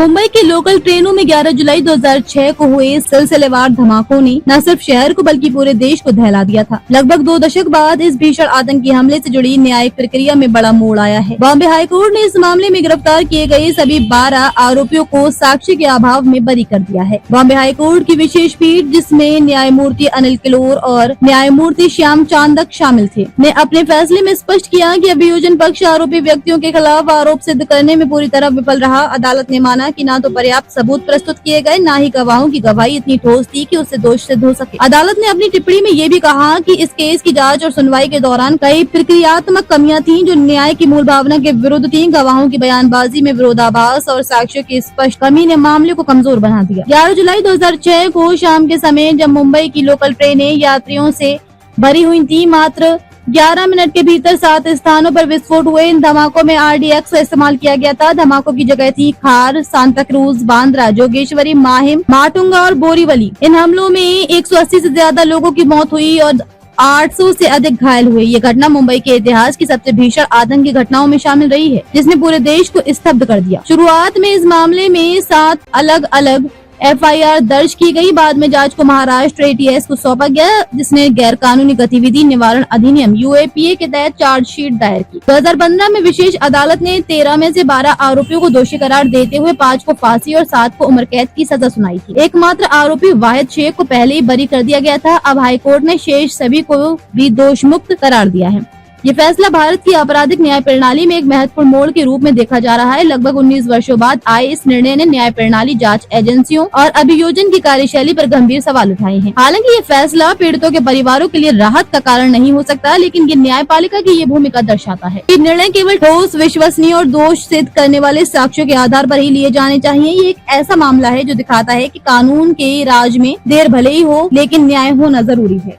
मुंबई की लोकल ट्रेनों में 11 जुलाई 2006 को हुए सिलसिलेवार धमाकों ने न सिर्फ शहर को बल्कि पूरे देश को दहला दिया था। लगभग 2 दशक बाद इस भीषण आतंकी हमले से जुड़ी न्यायिक प्रक्रिया में बड़ा मोड़ आया है। बॉम्बे हाईकोर्ट ने इस मामले में गिरफ्तार किए गए सभी 12 आरोपियों को साक्ष्य के अभाव में बरी कर दिया है। बॉम्बे हाईकोर्ट की विशेष पीठ, जिसमें न्यायमूर्ति अनिल किलोर और न्यायमूर्ति श्याम चांदक शामिल थे, ने अपने फैसले में स्पष्ट किया कि अभियोजन पक्ष आरोपी व्यक्तियों के खिलाफ आरोप सिद्ध करने में पूरी तरह विफल रहा। अदालत ने माना कि न तो पर्याप्त सबूत प्रस्तुत किए गए, न ही गवाहों की गवाही इतनी ठोस थी कि उससे दोष सिद्ध हो सके। अदालत ने अपनी टिप्पणी में ये भी कहा कि इस केस की जांच और सुनवाई के दौरान कई प्रक्रियात्मक कमियां थीं जो न्याय की मूल भावना के विरुद्ध थीं। गवाहों की बयानबाजी में विरोधाभास और साक्ष्यों की स्पष्ट कमी ने मामले को कमजोर बना दिया। 11 जुलाई 2006 को शाम के समय जब मुंबई की लोकल ट्रेनें यात्रियों से भरी हुई थी, मात्र 11 मिनट के भीतर 7 स्थानों पर विस्फोट हुए। इन धमाकों में RDX का इस्तेमाल किया गया था। धमाकों की जगह थी खार, सांता क्रूज, बांद्रा, जोगेश्वरी, माहिम, माटुंगा और बोरीवली। इन हमलों में 180 से ज्यादा लोगों की मौत हुई और 800 से अधिक घायल हुए। ये घटना मुंबई के इतिहास की सबसे भीषण आतंकी घटनाओं में शामिल रही है, जिसने पूरे देश को स्तब्ध कर दिया। शुरुआत में इस मामले में 7 अलग अलग FIR दर्ज की गई। बाद में जांच को महाराष्ट्र ATS को सौंपा गया, जिसने गैर कानूनी गतिविधि निवारण अधिनियम UAPA के तहत चार्जशीट दायर की। 2015 में विशेष अदालत ने 13 में से 12 आरोपियों को दोषी करार देते हुए 5 को फांसी और 7 को उम्र कैद की सजा सुनाई थी। एकमात्र आरोपी वाहिद शेख को पहले ही बरी कर दिया गया था। अब हाईकोर्ट ने शेष सभी को भी दोष मुक्त करार दिया है। ये फैसला भारत की आपराधिक न्याय प्रणाली में एक महत्वपूर्ण मोड़ के रूप में देखा जा रहा है। लगभग 19 वर्षों बाद आए इस निर्णय ने न्याय प्रणाली, जांच एजेंसियों और अभियोजन की कार्यशैली पर गंभीर सवाल उठाए हैं। हालांकि ये फैसला पीड़ितों के परिवारों के लिए राहत का कारण नहीं हो सकता, लेकिन ये न्यायपालिका की ये भूमिका दर्शाता है। ये निर्णय केवल ठोस, विश्वसनीय और दोष सिद्ध करने वाले साक्ष्यों के आधार पर ही लिए जाने चाहिए। ये एक ऐसा मामला है जो दिखाता है कि कानून के राज में देर भले ही हो, लेकिन न्याय होना जरूरी है।